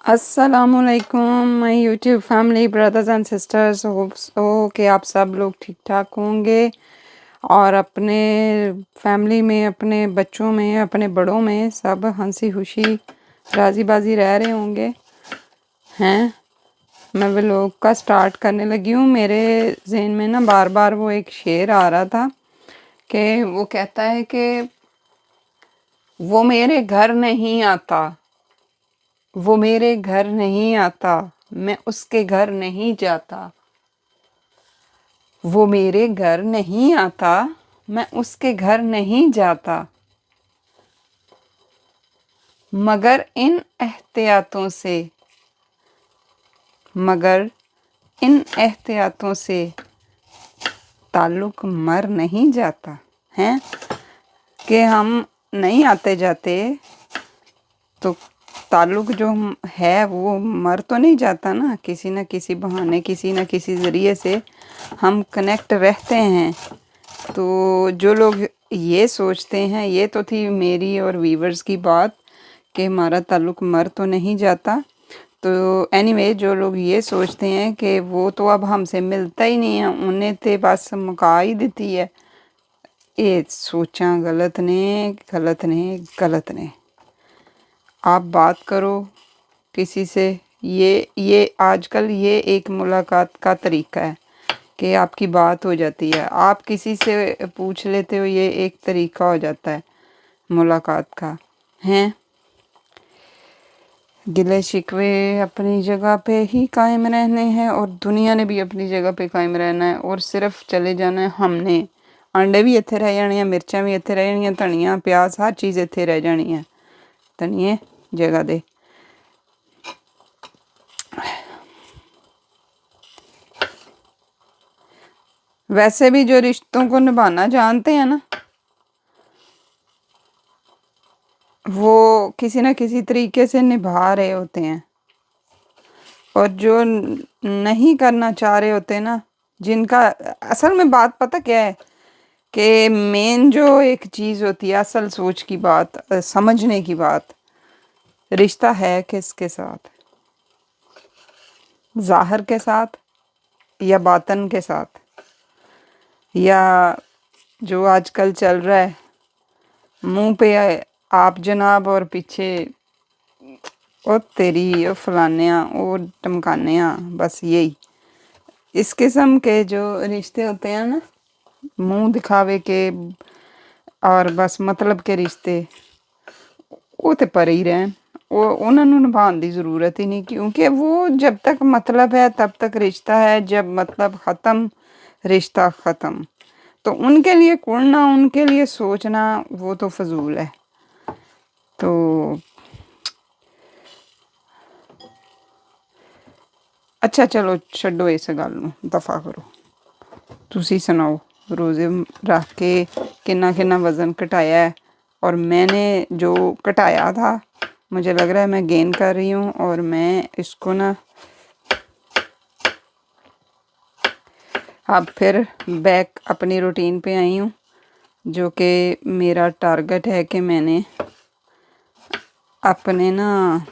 अस्सलामुअलैकुम my YouTube family brothers and sisters. Hope so कि आप सब लोग ठीक ठाक होंगे और अपने फैमिली में, अपने बच्चों में, अपने बड़ों में सब हंसी खुशी राजी बाजी रह रहे होंगे। हैं, मैं व्लॉग का स्टार्ट करने लगी हूँ। मेरे जहन में ना बार बार वो एक शेर आ रहा था कि वो कहता है कि वो मेरे घर नहीं आता, वो मेरे घर नहीं आता, मैं उसके घर नहीं जाता। वो मेरे घर नहीं आता, मैं उसके घर नहीं जाता, मगर इन एहतियातों से, मगर इन एहतियातों से ताल्लुक मर नहीं जाता। हैं कि हम नहीं आते जाते तो ताल्लुक जो है वो मर तो नहीं जाता ना, किसी न किसी बहाने, किसी न किसी ज़रिए से हम कनेक्ट रहते हैं। तो जो लोग ये सोचते हैं, ये तो थी मेरी और वीवर्स की बात कि हमारा ताल्लुक मर तो नहीं जाता। तो एनीवे, जो लोग ये सोचते हैं कि वो तो अब हमसे मिलता ही नहीं है, उन्हें तो बस मुका ही देती है, ये सोचा गलत ने, गलत ने, गलत ने। आप बात करो किसी से, ये आजकल ये एक मुलाकात का तरीका है कि आपकी बात हो जाती है। आप किसी से पूछ लेते हो, ये एक तरीका हो जाता है मुलाकात का। हैं, गिले शिकवे अपनी जगह पे ही कायम रहने हैं और दुनिया ने भी अपनी जगह पे कायम रहना है और सिर्फ चले जाना है हमने। अंडे भी इत्थे रह जाने हैं, मिर्चां भी इत्थे रह जानियां, धनिया प्याज हर चीज़ इत्थे रह जानी है। धनिए जगह दे। वैसे भी जो रिश्तों को निभाना जानते हैं ना, वो किसी न किसी तरीके से निभा रहे होते हैं। और जो नहीं करना चाह रहे होते ना, जिनका असल में बात पता क्या है कि मेन जो एक चीज़ होती है, असल सोच की बात, समझने की बात, रिश्ता है किसके साथ, ज़ाहिर के साथ या बातन के साथ, या जो आजकल चल रहा है मुंह पे आप जनाब और पीछे ओ तेरी, ओ फलानिया, ओ टमकानिया, बस यही। इस किस्म के जो रिश्ते होते हैं ना, मुंह दिखावे के और बस मतलब के रिश्ते, वो तो पर ही रहन, वो उन्होंने निभाने की ज़रूरत ही नहीं, क्योंकि वो जब तक मतलब है तब तक रिश्ता है, जब मतलब ख़त्म रिश्ता ख़त्म। तो उनके लिए कुड़ना, उनके लिए सोचना, वो तो फजूल है। तो अच्छा चलो छड्डो इस गल नूं, दफ़ा करो। तुसी सुनाओ, रोज़े रख के कितना कितना वज़न घटाया है। और मैंने जो घटाया था, मुझे लग रहा है मैं गेन कर रही हूँ और मैं इसको ना अब फिर बैक अपनी रूटीन पे आई हूँ, जो कि मेरा टारगेट है कि मैंने अपने ना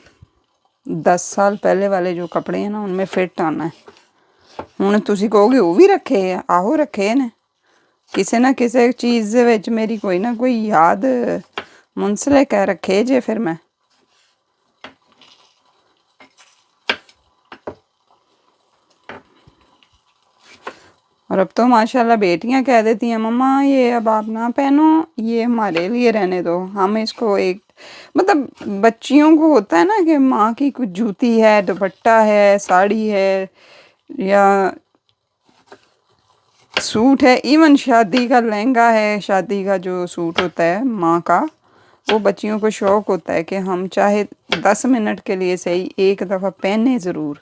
10 साल पहले वाले जो कपड़े हैं ना, उनमें फिट आना है। हुण तुसी कहोगे वो भी रखे है, आहो रखे ने, किसी ना किसी चीज़ दे विच मेरी कोई ना कोई याद मुंसलिक है, रखे जे फिर मैं। और अब तो माशाल्लाह बेटियां कह देती हैं, मम्मा ये अब आप ना पहनो, ये हमारे लिए रहने दो, हम इसको एक, मतलब बच्चियों को होता है ना कि माँ की कुछ जूती है, दुपट्टा है, साड़ी है या सूट है, इवन शादी का लहंगा है, शादी का जो सूट होता है माँ का, वो बच्चियों को शौक़ होता है कि हम चाहे 10 मिनट के लिए सही एक दफ़ा पहने ज़रूर।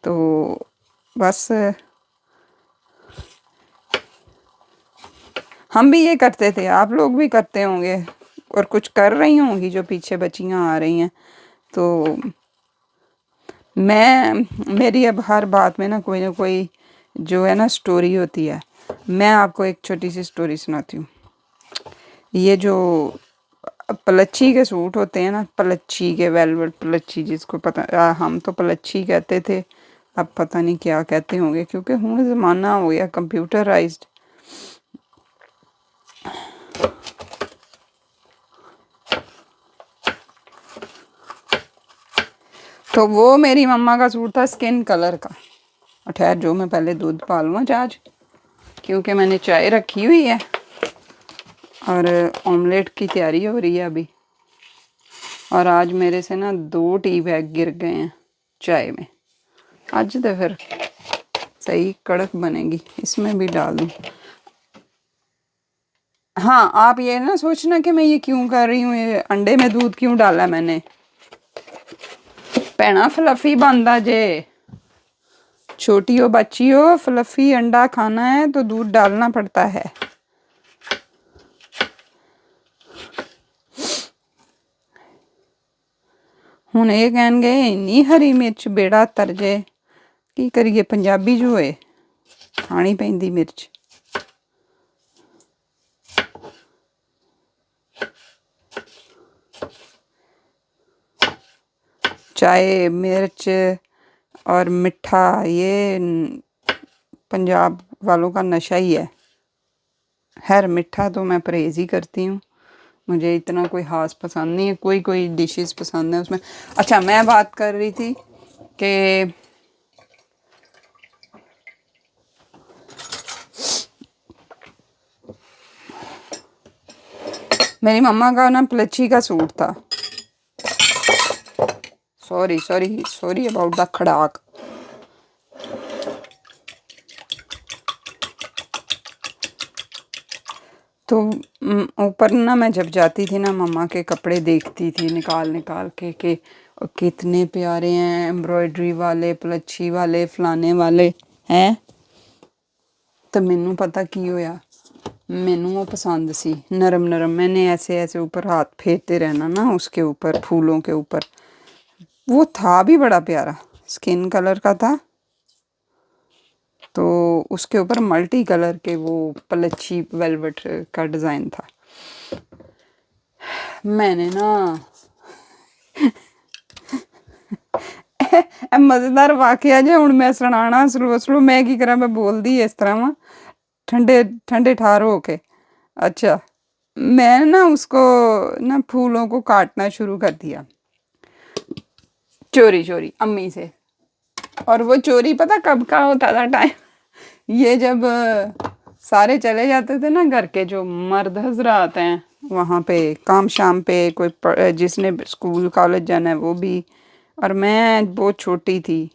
तो बस हम भी ये करते थे, आप लोग भी करते होंगे और कुछ कर रही होंगी जो पीछे बच्चियाँ आ रही हैं। तो मेरी अब हर बात में ना कोई जो है ना स्टोरी होती है। मैं आपको एक छोटी सी स्टोरी सुनाती हूँ। ये जो पलच्छी के सूट होते हैं ना, पलच्छी के, वेलवेट पलच्छी जिसको पता, हम तो पलच्छी कहते थे, अब पता नहीं क्या कहते होंगे, क्योंकि हुण ज़माना हो गया कंप्यूटराइज्ड। तो वो मेरी मम्मा का सूट था स्किन कलर का। और ठहर जो, मैं पहले दूध पा लूँ आज, क्योंकि मैंने चाय रखी हुई है और ऑमलेट की तैयारी हो रही है अभी। और आज मेरे से ना 2 टी बैग गिर गए हैं चाय में। आज तो फिर सही कड़क बनेगी, इसमें भी डाल दूँ। हाँ, आप ये ना सोचना कि मैं ये क्यों कर रही हूँ, ये अंडे में दूध क्यों डाला मैंने। भैना फ्लफी बनता जे, छोटी हो बच्ची हो, फ्लफी अंडा खाना है तो दूध डालना पड़ता है। हुण ये कहन गए इन्नी हरी मिर्च बेड़ा तरजे, की करिए, पंजाबी जो है खानी पैंदी मिर्च। चाय, मिर्च और मिठा, ये पंजाब वालों का नशा ही है। खैर मीठा तो मैं परहेज़ ही करती हूँ, मुझे इतना कोई ख़ास पसंद नहीं है, कोई कोई डिशेस पसंद है उसमें। अच्छा, मैं बात कर रही थी कि मेरी मम्मा का ना पलच्छी का सूट था। सॉरी अबाउट द खड़ाक। तो ऊपर ना मैं जब जाती थी ना, मम्मा के कपड़े देखती थी निकाल निकाल के कि कितने प्यारे हैं, एम्ब्रॉयडरी वाले, पलच्छी वाले, फलाने वाले हैं। तो मैनू पता की होया, मैनू वो पसंद सी, नरम नरम। मैंने ऐसे ऐसे ऊपर हाथ फेरते रहना ना उसके ऊपर, फूलों के ऊपर। वो था भी बड़ा प्यारा, स्किन कलर का था, तो उसके ऊपर मल्टी कलर के वो पलच्छी वेलवेट का डिज़ाइन था। मैंने ना मज़ेदार वाकया जे हुण मैं सुनाना शुरू मैं की करा, मैं बोलदी इस तरह वा ठंडे ठंडे ठार हो के। अच्छा, मैं ना उसको ना फूलों को काटना शुरू कर दिया चोरी चोरी अम्मी से। और वो चोरी पता कब का होता था टाइम, ये जब सारे चले जाते थे ना घर के जो मर्द हजरात हैं वहाँ पे काम शाम पे, कोई जिसने स्कूल कॉलेज जाना है वो भी। और मैं बहुत छोटी थी,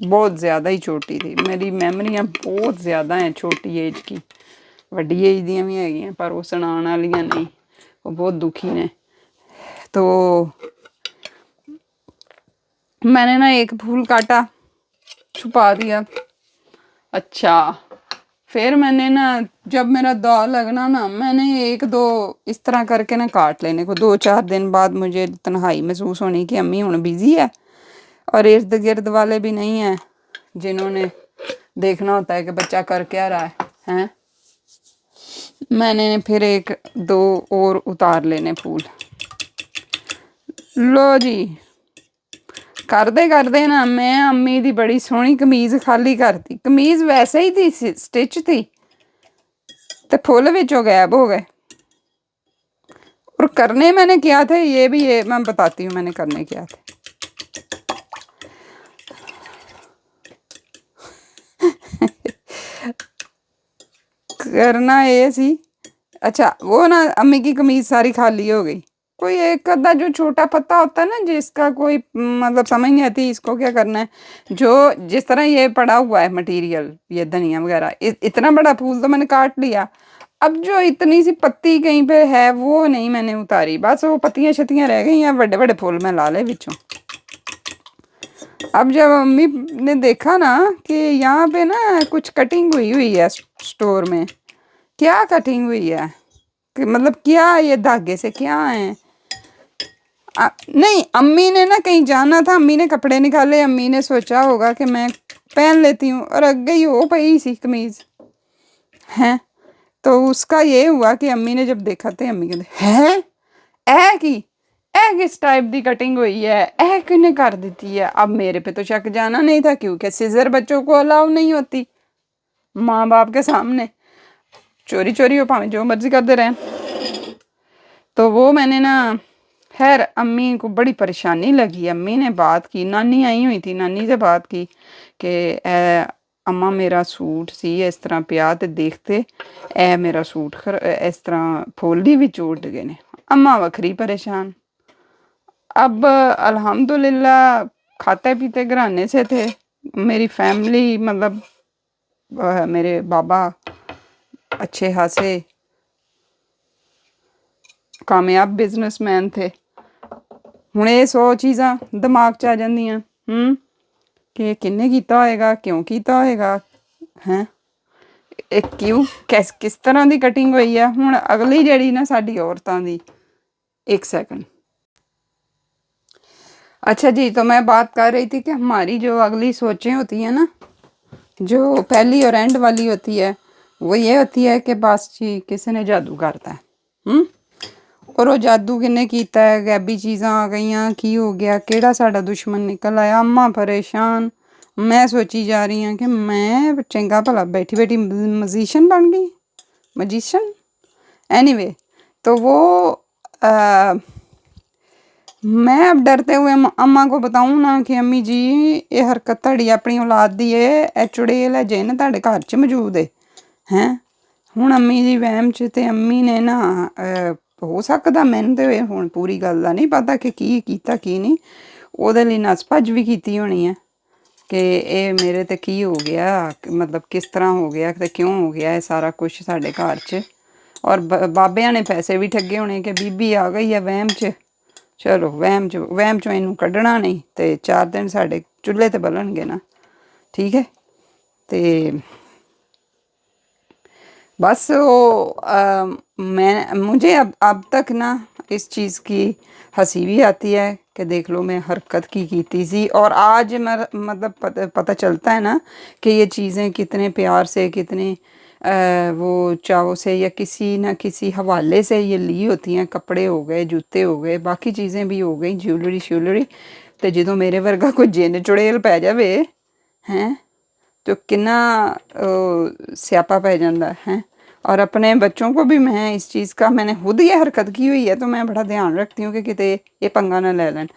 बहुत ज़्यादा ही छोटी थी, मेरी मैमरियाँ बहुत ज़्यादा हैं छोटी एज की। वड्डी एज दियां भी हैगियां पर वो सुनाने वालियां नहीं, वो बहुत दुखी ने। तो मैंने ना एक फूल काटा, छुपा दिया। अच्छा, फिर मैंने ना जब मेरा दाव लगना ना, मैंने 1-2 इस तरह करके ना काट लेने को। 2-4 दिन बाद मुझे तन्हाई महसूस होनी कि अम्मी हुण बिजी है और इर्द गिर्द वाले भी नहीं है जिन्होंने देखना होता है कि बच्चा कर क्या रहा है। मैंने फिर 1-2 और उतार लेने फूल। लो जी, करदे ना मैं अम्मी दी बड़ी सोहनी कमीज खाली करती। कमीज वैसे ही थी, स्टिच थी, तो फुल विचों गायब हो गए। और करने मैंने क्या थे, ये मैं बताती हूँ मैंने करने क्या थे। करना ये सी, अच्छा वो ना अम्मी की कमीज सारी खाली हो गई। कोई एक अद्धा जो छोटा पत्ता होता है ना, जिसका कोई मतलब समझ नहीं आती इसको क्या करना है, जो जिस तरह ये पड़ा हुआ है मटेरियल, ये धनिया वगैरह, इतना बड़ा फूल तो मैंने काट लिया। अब जो इतनी सी पत्ती कहीं पे है वो नहीं मैंने उतारी, बस वो पत्तियां शत्तियां रह गई हैं, बड़े बड़े फूल मैं ला ले बिचों। अब जब अम्मी ने देखा ना कि यहाँ पे ना कुछ कटिंग हुई है स्टोर में, क्या कटिंग हुई है कि मतलब क्या ये धागे से क्या है। नहीं, अम्मी ने ना कहीं जाना था, अम्मी ने कपड़े निकाले, अम्मी ने सोचा होगा कि मैं पहन लेती हूँ, और अग गई हो पई सी कमीज है। तो उसका ये हुआ कि अम्मी ने जब देखा थे, अम्मी कहते हैं ਇਹ ਕੀ, किस टाइप की कटिंग हुई है, किने कर दी है। अब मेरे पे तो शक जाना नहीं था क्योंकि सिजर बच्चों को अलाउ नहीं होती माँ बाप के सामने, चोरी चोरी हो भावें जो मर्जी करते रहें। तो वो मैंने ना खैर अम्मी को बड़ी परेशानी लगी, अम्मी ने बात की, नानी आई हुई थी, नानी से बात की कि अम्मा मेरा सूट सी इस तरह पिया ते देखते ए मेरा सूट इस तरह फोल्डी भी उड़ गए ने। अम्मा वखरी परेशान। अब अल्हम्दुलिल्लाह खाते पीते घराने से थे, मेरी फैमिली मतलब मेरे बाबा अच्छे खासे कामयाब बिजनेसमैन थे। हुण ये 100 चीज़ां दिमाग च आ जांदियां कि किन्ने कीता होएगा, क्यों कीता होएगा, हैं क्यों किस तरह की कटिंग हुई है। हुण अगली जिहड़ी ना साडी औरतां दी, एक सेकंड। अच्छा जी, तो मैं बात कर रही थी कि हमारी जो अगली सोचें होती हैं ना, जो पहली और एंड वाली होती है, वो ये होती है कि बस जी किसी ने जादू करता है। और वो जादू किन्ने कीता है, गैबी चीज़ां आ गईयां, की हो गया, केड़ा साडा दुश्मन निकल आया। अम्मा परेशान, मैं सोची जा रही हूँ कि मैं चंगा भला बैठी बैठी मजीशियन बन गई, मजिशियन। एनीवे, तो वो मैं अब डरते हुए अम्मा को बताऊँ ना कि अम्मी जी ये हरकत तुहाड़ी अपनी औलाद दी है, ए चुड़ेल है जिन्न तुहाडे घर च मौजूद है, हैं। हुण अम्मी जी वहम च ते अम्मी ने ना हो सकदा मैनूं ते हुण पूरी गल दा नहीं पता कि की कीता की नहीं, ओहदे लई नस भज्ज भी कीती होनी है कि ये मेरे ते की हो गया, मतलब किस तरह हो गया ते क्यों हो गया ये सारा कुछ साडे घर च। और बाबियां ने पैसे भी ठगे होने कि बीबी आ गई है वहम च, चलो वहम चों इनू कड्ढना नहीं ते 4 दिन साडे चुल्हे ते बलणगे ना, ठीक है। ते बस वो मुझे अब तक ना इस चीज़ की हंसी भी आती है कि देख लो मैं हरकत की थी सी, और आज मतलब पता चलता है ना कि ये चीज़ें कितने प्यार से, कितने वो चाव से या किसी न किसी हवाले से ये ली होती हैं। कपड़े हो गए, जूते हो गए, बाकी चीज़ें भी हो गई, ज्वेलरी श्यूलरी। तो जो मेरे वर्गा कोई जिन्न चुड़ेल पै जावे हैं तो कितना स्यापा पै जाता है। और अपने बच्चों को भी मैं इस चीज़ का, मैंने खुद ये हरकत की हुई है तो मैं बड़ा ध्यान रखती हूँ कि किते ये पंगा ना ले लें।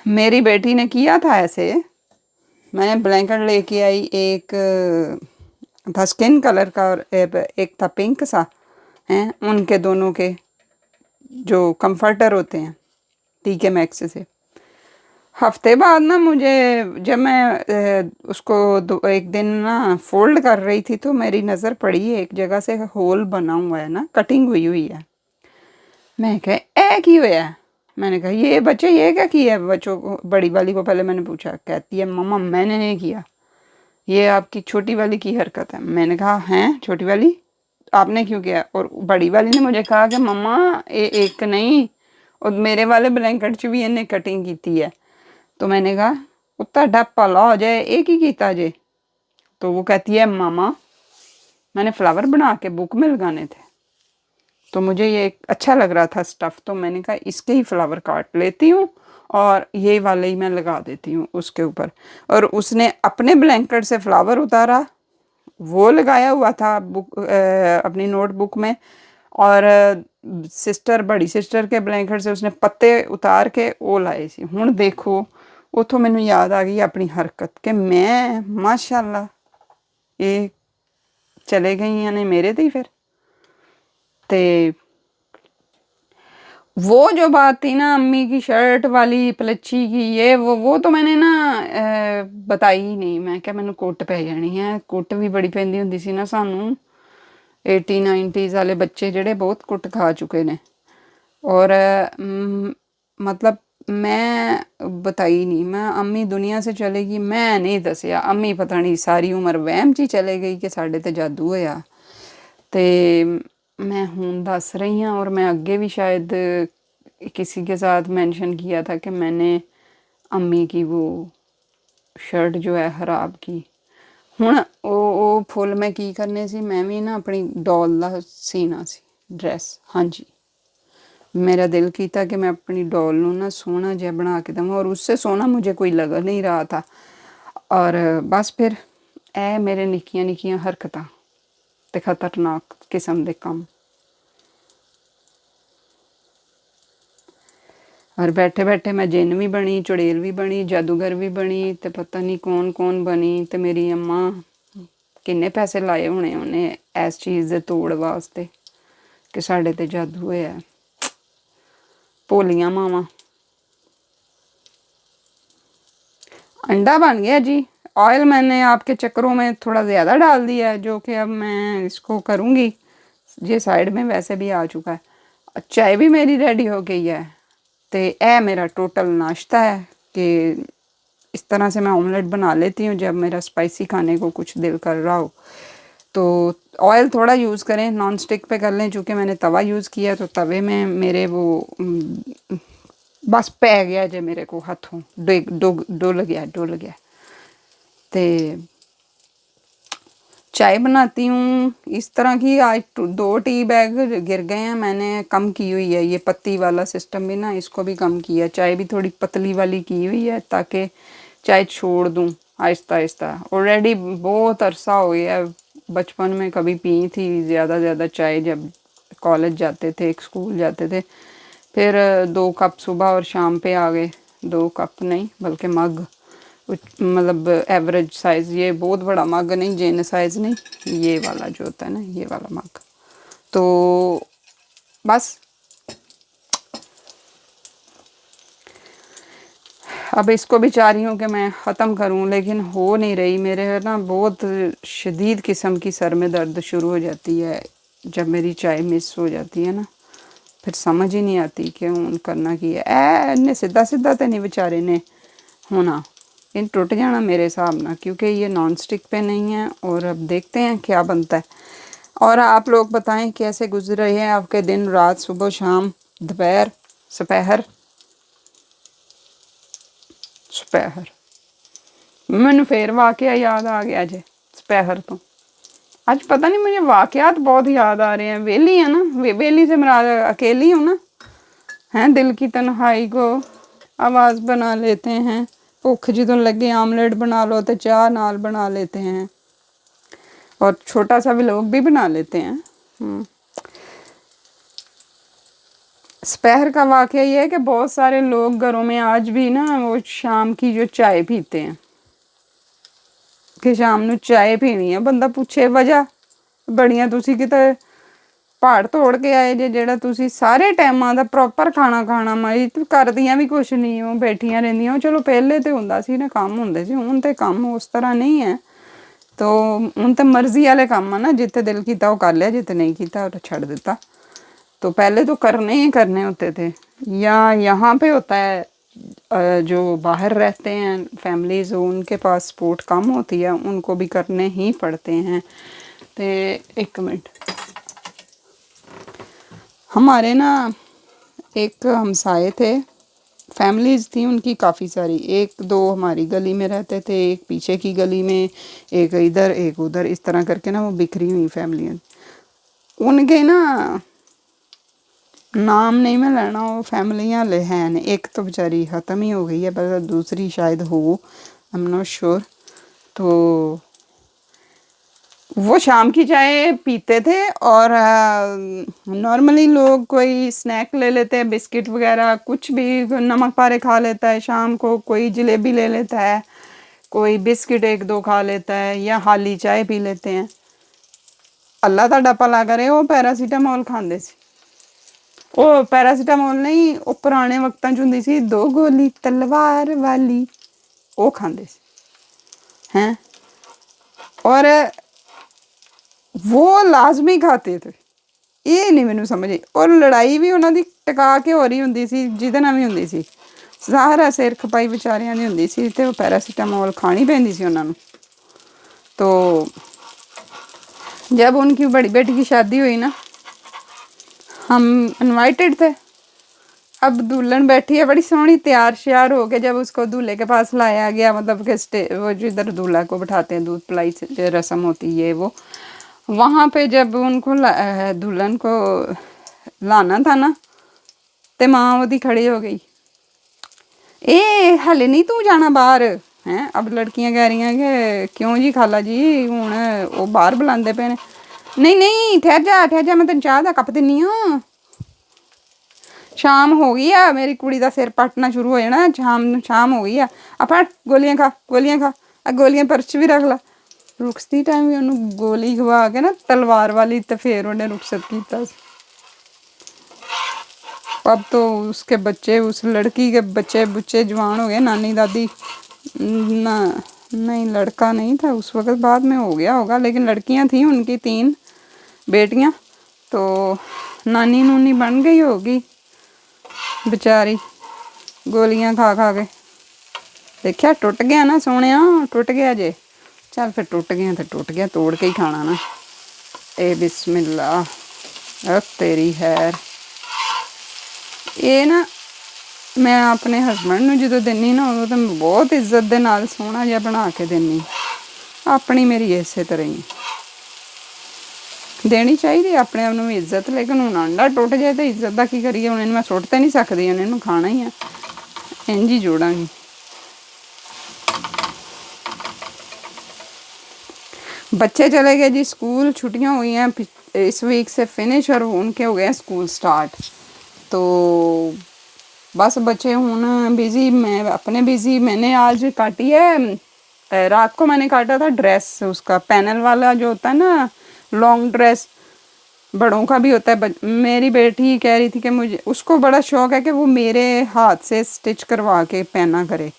मेरी बेटी ने किया था ऐसे, मैंने ब्लैंकेट लेके आई, एक था स्किन कलर का और एक था पिंक सा, हैं उनके दोनों के जो कंफर्टर होते हैं TK मैक्स से। हफ्ते बाद ना मुझे जब मैं उसको एक दिन ना फोल्ड कर रही थी तो मेरी नज़र पड़ी एक जगह से होल बना हुआ है ना, कटिंग हुई हुई है। मैं कहा ए की हुआ है, मैंने कहा ये बच्चे ये क्या किया है। बच्चों को, बड़ी वाली को पहले मैंने पूछा, कहती है मम्मा मैंने नहीं किया, ये आपकी छोटी वाली की हरकत है। मैंने कहा हैं छोटी वाली आपने क्यों किया। और बड़ी वाली ने मुझे कहा कि मम्मा एक नहीं, और मेरे वाले ब्लैंकेट च भी इन्हें कटिंग की है। तो मैंने कहा उत्ता डप भला हो जाए, एक ही कीता जे। तो वो कहती है मामा मैंने फ्लावर बना के बुक में लगाने थे, तो मुझे ये अच्छा लग रहा था स्टफ़, तो मैंने कहा इसके ही फ्लावर काट लेती हूँ और ये वाले ही मैं लगा देती हूँ उसके ऊपर। और उसने अपने ब्लैंकेट से फ्लावर उतारा, वो लगाया हुआ था बुक अपनी नोटबुक में, और सिस्टर बड़ी सिस्टर के ब्लैंकेट से उसने पत्ते उतार के वो लाए सी। हुण देखो उतों मैनू याद आ गई अपनी हरकत कि मैं माशाअल्लाह ये चले गई ने मेरे ते ही फिर। ते वो जो बात थी ना अम्मी की शर्ट वाली पलच्छी की, ये वो तो मैंने ना बताई ही नहीं। मैं क्या मैनू कुट पै जानी है, कुट भी बड़ी पैंदी हुंदी सी ना सानू। 80-90s वाले बच्चे ਜਿਹੜੇ बहुत कुट खा चुके ने। और मतलब मैं बताई नहीं, मैं अम्मी दुनिया से चलेगी मैं नहीं दसिया। अम्मी पता नहीं सारी उम्र वहम च ही चले गई कि साढ़े ते जादू होया। ते मैं हूँ दस रही हूँ, और मैं अगे भी शायद किसी के साथ मेंशन किया था कि मैंने अम्मी की वो शर्ट जो है ख़राब की। हुण ਉਹ फुल मैं की करने सी, मैं भी ना अपनी डॉल दा सीना सी ड्रैस। हाँ जी, मेरा दिल कीता कि मैं अपनी डॉल नू ना सोहना जिहा बना के देवां, और उससे सोहना मुझे कोई लग नहीं रहा था। और बस फिर ਇਹ ਮੇਰੇ ਨਿੱਕੀਆਂ ਨਿੱਕੀਆਂ ਹਰਕਤਾਂ ਤੇ ਖਤਰਨਾਕ ਕਿਸਮ ਦੇ ਕੰਮ। और बैठे बैठे मैं जिन भी बनी, चुड़ैल भी बनी, जादूगर भी बनी, ते पता नहीं कौन कौन बनी। ते मेरी अम्मा किन्ने पैसे लाए होने उन्हें इस चीज़ दे तोड़ वास्ते कि साढ़े ते जादू होया। भोलियां मावां। अंडा बन गया जी। ऑयल मैंने आपके चक्करों में थोड़ा ज़्यादा डाल दिया है, जो कि अब मैं इसको करूँगी। ये साइड में वैसे भी आ चुका है। चाय भी मेरी रेडी हो गई है। तो यह मेरा टोटल नाश्ता है कि इस तरह से मैं ऑमलेट बना लेती हूँ जब मेरा स्पाइसी खाने को कुछ दिल कर रहा हो। तो ऑयल थोड़ा यूज़ करें, नॉन स्टिक पे कर लें। चूँकि मैंने तवा यूज़ किया तो तवे में मेरे वो बस पै गया जे मेरे को हाथों, डुल गया। तो चाय बनाती हूँ इस तरह की। आज 2 टी बैग गिर गए हैं, मैंने कम की हुई है। ये पत्ती वाला सिस्टम भी ना, इसको भी कम किया। चाय भी थोड़ी पतली वाली की हुई है ताकि चाय छोड़ दूँ आहिस्ता आहिस्ता। ऑलरेडी बहुत अरसा हो गया, बचपन में कभी पी थी ज़्यादा चाय जब कॉलेज जाते थे, स्कूल जाते थे। फिर 2 कप सुबह और शाम पे आ गए। 2 कप नहीं बल्कि मग, मतलब एवरेज साइज़। ये बहुत बड़ा मग नहीं, जिन साइज़ नहीं, ये वाला जो होता है ना, ये वाला मग। तो बस अब इसको भी चाह रही हूँ कि मैं ख़त्म करूँ, लेकिन हो नहीं रही। मेरे ना बहुत शदीद किस्म की सर में दर्द शुरू हो जाती है जब मेरी चाय मिस हो जाती है ना। फिर समझ ही नहीं आती कि हूँ करना की है। इन्हें सीधा तो नहीं बेचारे ने होना, इन टूट जाना मेरे हिसाब ना, क्योंकि ये नॉन स्टिक पे नहीं है। और अब देखते हैं क्या बनता है। और आप लोग बताएं कैसे गुजर रहे हैं आपके दिन, रात, सुबह, शाम, दोपहर, सपहर। मैनू फिर वाकया याद आ गया जे सपहर तो। आज पता नहीं मुझे वाकयात बहुत याद आ रहे हैं। वेली है ना, वेली से मेरा अकेली हूँ ना, हैं। दिल की तन्हाई को आवाज़ बना लेते हैं। भुख जो लगे आमलेट बना लो तो चाह नाल बना लेते हैं, और छोटा सा भी लोग भी बना लेते हैं। सपहर का वाकया ये है कि बहुत सारे लोग घरों में आज भी ना वो शाम की जो चाय पीते हैं कि शाम ਨੂੰ ਚਾय ਪੀਣੀ ਹੈ। ਬੰਦਾ ਪੁੱਛੇ ਵਜ੍ਹਾ, ਬੜੀਆਂ ਤੁਸੀਂ ਕਿਤੇ ਪਹਾੜ ਤੋੜ ਕੇ ਆਏ ਜੇ ਜਿਹੜਾ ਤੁਸੀਂ ਸਾਰੇ ਟਾਈਮਾਂ ਦਾ ਪ੍ਰੋਪਰ ਖਾਣਾ ਖਾਣਾ। ਮੈਂ ਕਰਦੀਆਂ ਵੀ ਕੁਛ ਨਹੀਂ, ਉਹ ਬੈਠੀਆਂ ਰਹਿੰਦੀਆਂ। ਚਲੋ ਪਹਿਲੇ ਤੇ ਹੁੰਦਾ ਸੀ ਨਾ, ਕੰਮ ਹੁੰਦੇ ਸੀ। ਹੁਣ ਤੇ ਕੰਮ ਉਸ ਤਰ੍ਹਾਂ ਨਹੀਂ ਹੈ। तो ਹੁਣ ਤਾਂ ਮਰਜ਼ੀ ਵਾਲੇ ਕੰਮ ਆ ਨਾ, ਜਿੱਥੇ ਦਿਲ ਕੀਤਾ ਉਹ ਕਰ ਲਿਆ, ਜਿੱਥੇ नहीं ਕੀਤਾ ਉਹ ਛੱਡ ਦਿੱਤਾ। तो पहले तो करने ही करने होते थे। या यहाँ पे होता है जो बाहर रहते हैं फैमिलीज़, उनके पास सपोर्ट कम होती है, उनको भी करने ही पड़ते हैं। तो एक मिनट, हमारे ना एक हमसाए थे, फैमिलीज़ थी उनकी काफ़ी सारी। 1-2 हमारी गली में रहते थे, एक पीछे की गली में, एक इधर एक उधर, इस तरह करके ना वो बिखरी हुई फैमिलियाँ। उनके ना नाम नहीं मैं लेना, वो फैमिलियाँ ले हैं। एक तो बेचारी ख़त्म ही हो गई है, पर दूसरी शायद हो, आई एम नॉट श्योर। तो वो शाम की चाय पीते थे। और नॉर्मली लोग कोई स्नैक ले लेते हैं, बिस्किट वगैरह कुछ भी, नमक पारे खा लेता है शाम को, कोई जलेबी ले लेता है, कोई बिस्किट 1-2 खा लेता है, या हाली चाय पी लेते हैं। अल्लाह तुहाडा भला करे वो पैरासीटामोल खांदे सी। ਉਹ ਪੈਰਾਸੀਟਾਮੋਲ ਨਹੀਂ, ਉਹ ਪੁਰਾਣੇ ਵਕਤਾਂ 'ਚ ਹੁੰਦੀ ਸੀ 2 ਗੋਲੀ ਤਲਵਾਰ ਵਾਲੀ, ਉਹ ਖਾਂਦੇ ਸੀ हैं। और वो लाजमी खाते थे, ਇਹ ਨਹੀਂ ਮੈਨੂੰ ਸਮਝ ਆਈ। ਔਰ ਲੜਾਈ ਵੀ ਉਹਨਾਂ ਦੀ ਟਿਕਾ ਕੇ ਹੋ ਰਹੀ ਹੁੰਦੀ ਸੀ, ਜਿਹਦੇ ਨਾਲ ਵੀ ਹੁੰਦੀ ਸੀ। ਸਾਰਾ ਸਿਰ ਖਪਾਈ ਵਿਚਾਰਿਆਂ ਦੀ ਹੁੰਦੀ ਸੀ, ਤੇ ਉਹ ਪੈਰਾਸੀਟਾਮੋਲ ਖਾਣੀ ਪੈਂਦੀ ਸੀ ਉਹਨਾਂ ਨੂੰ। तो जब उनकी बड़ी बेटी की शादी हुई ना, हम इनवाइटेड थे। अब दुल्हन बैठी है बड़ी सोहनी तैयार श्यार हो के, जब उसको दूल्हे के पास लाया गया, मतलब कि वो जो इधर दूल्हा को बैठाते हैं, दूध पिलाई से रस्म होती है वो, वहाँ पे जब उनको दुल्हन को लाना था ना, ਤੇ ਮਾਂ ਉਹਦੀ खड़ी हो गई, ए हले नहीं तू जाना बाहर हैं। अब लड़कियां कह रही हैं कि क्यों जी खाला जी, हुण वो बाहर बुलांदे पे ने। नहीं नहीं ठहर जा, मैं तेन चाह दा कप दिन्नी आं। शाम हो गई आ, मेरी कुड़ी दा सिर पटना शुरू हो जाना, शाम हो गई आ। फड़ गोलियां खा, आ गोलियां पर्स भी रख ला। रुखसती टाइम भी उन्होंने गोली खवा के ना तलवार वाली, तो फिर उन्हें रुखसत किया। अब तो उसके बच्चे, उस लड़की के बच्चे बुच्चे जवान हो गए। नानी दादी ना, नहीं लड़का नहीं था उस वक़्त, बाद में हो गया होगा, लेकिन लड़कियां थी उनकी 3 बेटियां। तो नानी नूनी बन गई होगी बेचारी, गोलियां खा खा के। देखिया टुट गया ना सोने, टुट गया जे। चल फिर टुट गया तो टुट गया, तोड़ के ही खाना ना। ए बिस्मिल्लाह, अब तेरी खैर। ये ना मैं अपने हसबैंड नूं जो दिन्नी ना, उदों तो मैं बहुत इज्जत दे नाल सोहना जिहा बना के दिन्नी। अपनी मेरी इसे तरह ही देनी चाहिए अपने आप नूं इज्जत। लेकिन हुण अंडा टुट जाए तो इज्जत का की करिए। हुण मैं सुट तो नहीं सकती, इन्हूं खाना ही है, इंज ही जोड़ांगी। बच्चे चले गए जी स्कूल, छुट्टियां हुई हैं इस वीक से फिनिश, और उनके हो गए स्कूल स्टार्ट। तो बस बच्चे हूँ बिज़ी, मैं अपने बिज़ी। मैंने आज काटी है, रात को मैंने काटा था ड्रेस, उसका पैनल वाला जो होता है ना, लॉन्ग ड्रेस बड़ों का भी होता है। मेरी बेटी कह रही थी कि मुझे, उसको बड़ा शौक़ है कि वो मेरे हाथ से स्टिच करवा के पहना करे।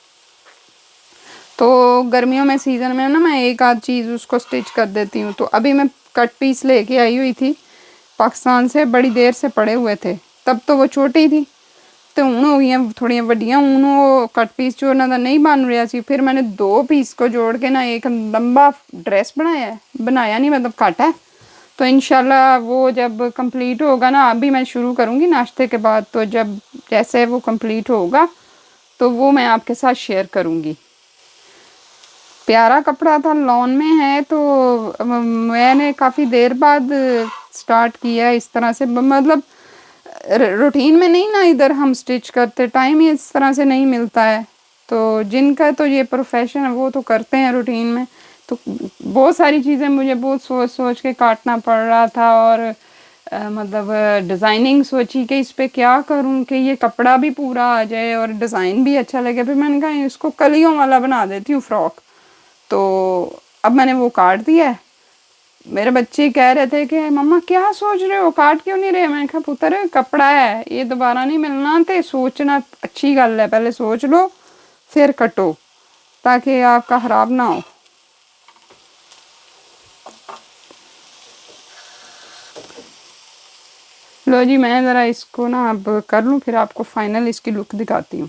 तो गर्मियों में सीज़न में ना मैं एक आध चीज़ उसको स्टिच कर देती हूँ। तो अभी मैं कट पीस लेके आई हुई थी पाकिस्तान से, बड़ी देर से पड़े हुए थे, तब तो वो छोटी थी। तो हुण हो गई थोड़ियां वड्डियां, हुण वो कट पीस जो उन्होंने नहीं बन रहा सी, फिर मैंने 2 पीस को जोड़ के ना एक लंबा ड्रेस बनाया नहीं, मतलब काटा है। तो इंशाल्लाह वो जब कंप्लीट होगा ना, अभी मैं शुरू करूँगी नाश्ते के बाद, तो जब जैसे वो कंप्लीट होगा तो वो मैं आपके साथ शेयर करूँगी। प्यारा कपड़ा था, लॉन में है, तो मैंने काफ़ी देर बाद स्टार्ट किया इस तरह से। मतलब रूटीन में नहीं ना, इधर हम स्टिच करते, टाइम ही इस तरह से नहीं मिलता है। तो जिनका तो ये प्रोफेशन है वो तो करते हैं रूटीन में। तो बहुत सारी चीज़ें मुझे बहुत सोच सोच के काटना पड़ रहा था, और मतलब डिज़ाइनिंग सोची कि इस पे क्या करूं कि ये कपड़ा भी पूरा आ जाए और डिज़ाइन भी अच्छा लगे। फिर मैंने कहा इसको कलियों वाला बना देती हूँ फ्रॉक। तो अब मैंने वो काट दिया है। मेरे बच्चे कह रहे थे कि मम्मा क्या सोच रहे हो, काट क्यों नहीं रहे। मैंने कहा पुत्र कपड़ा है, ये दोबारा नहीं मिलना, तो सोचना अच्छी गल है, पहले सोच लो फिर कटो, ताकि आपका ख़राब ना हो। लो जी, मैं ज़रा इसको ना अब कर लूँ, फिर आपको फाइनल इसकी लुक दिखाती हूँ।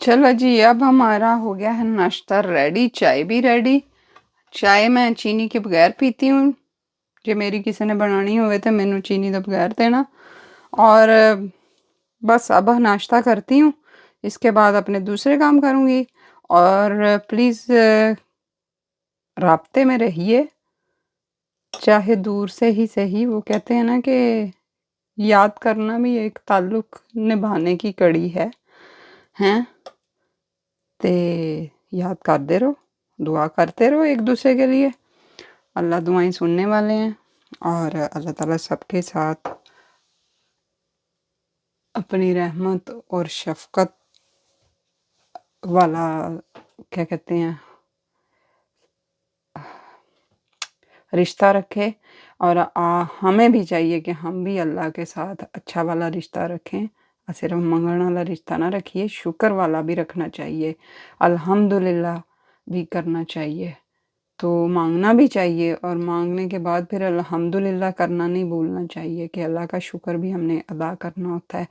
चलो जी, अब हमारा हो गया है नाश्ता रेडी, चाय भी रेडी। चाय मैं चीनी के बगैर पीती हूँ, जो मेरी किसी ने बनानी होवे तो मैनू चीनी तो बगैर देना। और बस अब नाश्ता करती हूँ, इसके बाद अपने दूसरे काम करूँगी। और प्लीज़ राब्ते में रहिए, चाहे दूर से ही सही। वो कहते हैं ना कि याद करना भी एक ताल्लुक़ निभाने की कड़ी है, हैं? ते याद करते रहो, दुआ करते रहो एक दूसरे के लिए। अल्लाह दुआएं सुनने वाले हैं, और अल्लाह ताला सबके साथ अपनी रहमत और शफ़क़त वाला, क्या कहते हैं, रिश्ता रखे। और हमें भी चाहिए कि हम भी अल्लाह के साथ अच्छा वाला रिश्ता रखें। सिर्फ मंगण वाला रिश्ता ना रखिए, शुक्र वाला भी रखना चाहिए, अल्हम्दुलिल्लाह भी करना चाहिए। तो मांगना भी चाहिए, और मांगने के बाद फिर अल्हम्दुलिल्लाह करना नहीं भूलना चाहिए, कि अल्लाह का शुक्र भी हमने अदा करना होता है।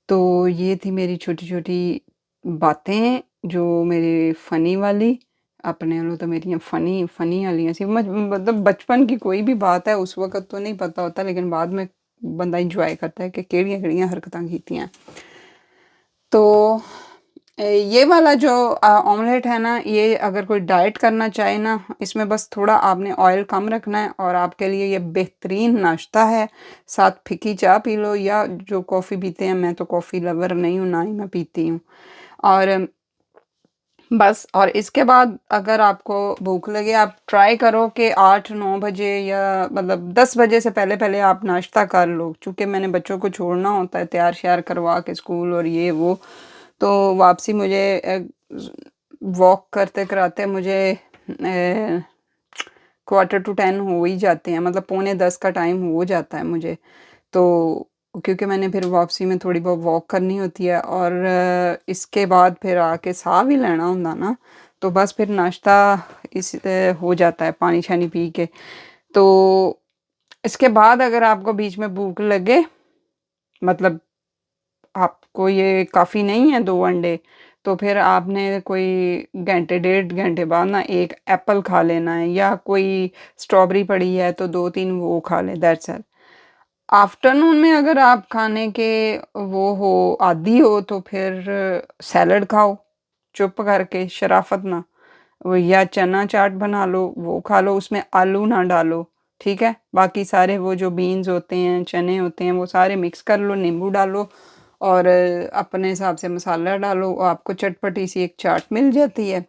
तो ये थी मेरी छोटी-छोटी बातें, जो मेरी फ़नी वाली। अपने वालों तो मेरियां फ़नी वालियां सी। मतलब बचपन की कोई भी बात है उस वक़्त तो नहीं पता होता, लेकिन बाद में बंदा इंजॉय करता है कि केड़ियां-केड़ियां हरकतां कीतियां। तो ये वाला जो ऑमलेट है ना, ये अगर कोई डाइट करना चाहे ना, इसमें बस थोड़ा आपने ऑयल कम रखना है और आपके लिए ये बेहतरीन नाश्ता है। साथ फीकी चाय पी लो या जो कॉफ़ी पीते हैं, मैं तो कॉफ़ी लवर नहीं हूँ, ना ही मैं पीती हूँ। और बस, और इसके बाद अगर आपको भूख लगे, आप ट्राई करो कि 8-9 बजे या मतलब 10 बजे से पहले-पहले आप नाश्ता कर लो। चूँकि मैंने बच्चों को छोड़ना होता है तैयार-श्यार करवा के स्कूल और ये वो, तो वापसी मुझे वॉक करते कराते मुझे क्वार्टर टू 10 हो ही जाते हैं, मतलब पौने 10 का टाइम हो जाता है मुझे। तो क्योंकि मैंने फिर वापसी में थोड़ी बहुत वॉक करनी होती है और इसके बाद फिर आके साह भी लेना ਹੁੰਦਾ ना, तो बस फिर नाश्ता हो जाता है पानी शानी पी के। तो इसके बाद अगर आपको बीच में भूख लगे, मतलब आपको ये काफ़ी नहीं है 2 अंडे, तो फिर आपने कोई घंटे, डेढ़ घंटे बाद ना 1 एप्पल खा लेना है, या कोई स्ट्रॉबेरी पड़ी है तो 2-3 वो खा लें, दैट्स इट। आफ्टरनून में अगर आप खाने के वो हो आदी हो तो फिर सैलड खाओ, चुप करके शराफ़त ना। वो या चना चाट बना लो, वो खा लो, उसमें आलू ना डालो, ठीक है? बाकी सारे वो जो बीन्स होते हैं, चने होते हैं, वो सारे मिक्स कर लो, नींबू डालो और अपने हिसाब से मसाला डालो, आपको चटपटी सी एक चाट मिल जाती है।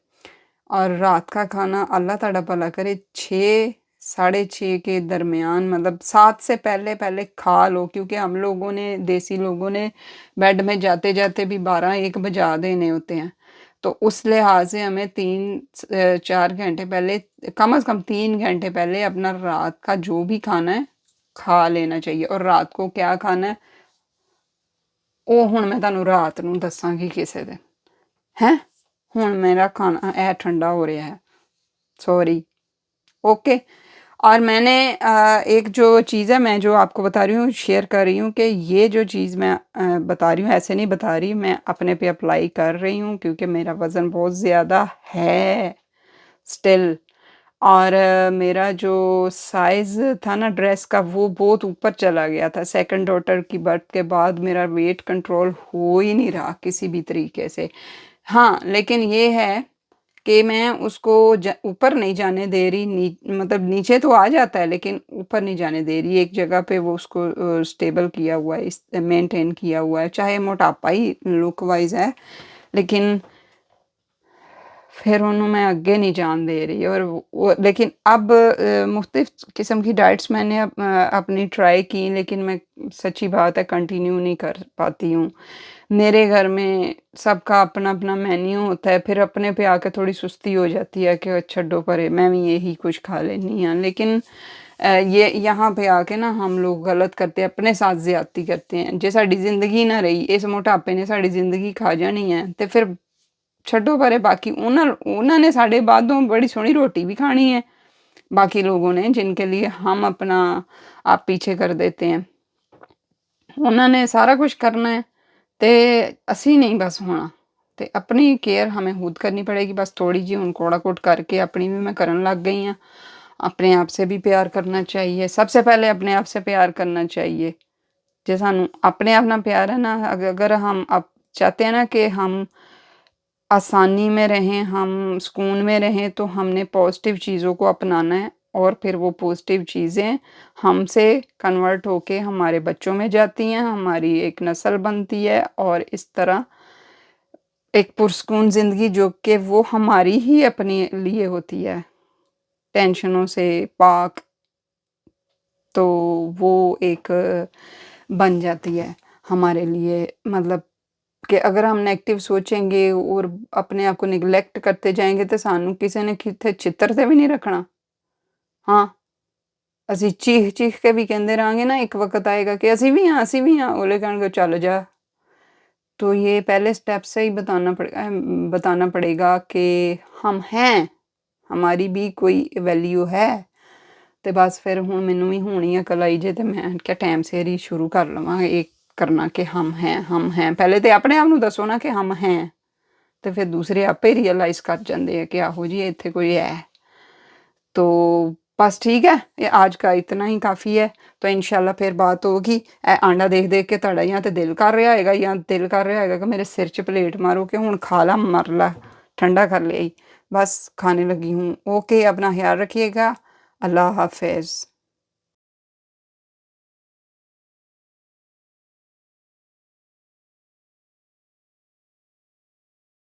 और रात का खाना अल्लाह ताला भला करे 6 साढ़े 6 के दरमियान, मतलब 7 से पहले-पहले खा लो, क्योंकि हम लोगों ने, देसी लोगों ने बेड में जाते-जाते भी 12-1 बजा देने होते हैं। तो उस लिहाज से हमें 4 घंटे पहले, कम से कम 3 घंटे पहले अपना रात का जो भी खाना है, खा लेना चाहिए। और रात को क्या खाना है, ਉਹ ਹੁਣ ਮੈਂ ਤੁਹਾਨੂੰ ਰਾਤ ਨੂੰ ਦੱਸਾਂਗੀ ਕਿਸੇ ਦਿਨ, ਹੈਂ? ਹੁਣ मेरा खाना ਇਹ ठंडा हो रहा है, सॉरी। ओके। और मैंने एक जो चीज़ है, मैं जो आपको बता रही हूँ, शेयर कर रही हूँ कि ये जो चीज़ मैं बता रही हूँ, ऐसे नहीं बता रही, मैं अपने पे अप्लाई कर रही हूँ क्योंकि मेरा वज़न बहुत ज़्यादा है स्टिल। और मेरा जो साइज़ था ना ड्रेस का, वो बहुत ऊपर चला गया था। सेकंड डॉटर की बर्थ के बाद मेरा वेट कंट्रोल हो ही नहीं रहा किसी भी तरीके से। हाँ, लेकिन ये है कि मैं उसको ऊपर नहीं जाने दे रही, मतलब नीचे तो आ जाता है लेकिन ऊपर नहीं जाने दे रही। एक जगह पे वो उसको स्टेबल किया हुआ है, मेंटेन किया हुआ है, चाहे मोटापा ही लुक वाइज है, लेकिन फिर उन्हों मैं आगे नहीं जान दे रही। और वो लेकिन अब मुख्तलिफ किस्म की डाइट्स मैंने अपनी ट्राई की, लेकिन मैं, सच्ची बात है, कंटिन्यू नहीं कर पाती हूँ। मेरे घर में सबका अपना-अपना मेन्यू होता है, फिर अपने पे आके थोड़ी सुस्ती हो जाती है कि छड्डो परे, मैं भी यही कुछ खा लेनी हाँ। लेकिन ये यहाँ पे आके ना हम लोग गलत करते हैं, अपने साथ ज़्यादती करते हैं। जे साडी ज़िंदगी ना रही, इस मोटापे ने साडी ज़िंदगी खा जानी है ते फिर छड्डो परे, बाकी उन्हों ने साडे बादों बड़ी सोहनी रोटी भी खानी है, बाकी लोगों ने, जिनके लिए हम अपना आप पीछे कर देते हैं। उन्होंने सारा कुछ करना है ते असी नहीं बस होना। ते अपनी केयर हमें खुद करनी पड़ेगी। बस थोड़ी जी हुण कोड़ा-कोट करके अपनी भी मैं करन लग गई हाँ। अपने आप से भी प्यार करना चाहिए, सबसे पहले अपने आप से प्यार करना चाहिए। जे सानू अपने आप नाल प्यार है ना, अगर हम चाहते हैं ना कि हम आसानी में रहें, हम सुकून में रहें, तो हमने पॉज़िटिव चीज़ों को अपनाना है और फिर वो पॉज़िटिव चीज़ें हमसे कन्वर्ट होके हमारे बच्चों में जाती हैं, हमारी एक नस्ल बनती है और इस तरह एक पुरसुकून ज़िंदगी जो कि वो हमारी ही अपने लिए होती है, टेंशनों से पाक, तो वो एक बन जाती है हमारे लिए। मतलब कि अगर हम नेगेटिव सोचेंगे और अपने आप को निग्लेक्ट करते जाएँगे तो सानू किसी ने किथे छित्तर ते भी नहीं रखना। हाँ, ਅਸੀਂ चीख-चीख के भी कहते रहांगे ना, एक वक़्त आएगा कि ਅਸੀਂ भी हाँ, ओले कहणगे चल जा। तो ये पहले स्टेप से ही बताना पड़ेगा कि हम हैं, हमारी भी कोई वैल्यू है। ਤੇ ਬਸ ਫਿਰ ਹੁਣ ਮੈਨੂੰ ਵੀ ਹੁਣੀ ਅਕਲ ਆਈ ਜੇ ਤੇ ਮੈਂ ਕਿਹਾ ਟਾਈਮ ਸਿਰ ਹੀ शुरू कर ਲਵਾਂ ਇਹ करना कि हम हैं। पहले तो अपने आप ਨੂੰ ਦੱਸੋ ਨਾ कि हम हैं, ਤੇ ਫਿਰ ਦੂਸਰੇ ਆਪੇ ਰਿਅਲਾਈਜ਼ ਕਰ ਜਾਂਦੇ ਆ ਕਿ ਆਹੋ ਜੀ ਇੱਥੇ ਕੋਈ ਹੈ। तो बस ठीक है, ये आज का इतना ही काफ़ी है। तो इंशाल्लाह फिर बात होगी। ए आंडा देख देख के ਤੁਹਾਡਾ ਜਾਂ ਤੇ ਦਿਲ ਕਰ ਰਿਹਾ ਹੋਏਗਾ ਜਾਂ ਦਿਲ ਕਰ ਰਿਹਾ ਹੋਏਗਾ कि मेरे सिर च प्लेट मारो कि हुण खा ला मर ला, ठंडा कर ले। बस खाने लगी हूँ। ओके, अपना ख्याल रखिएगा। अल्लाह हाफिज़।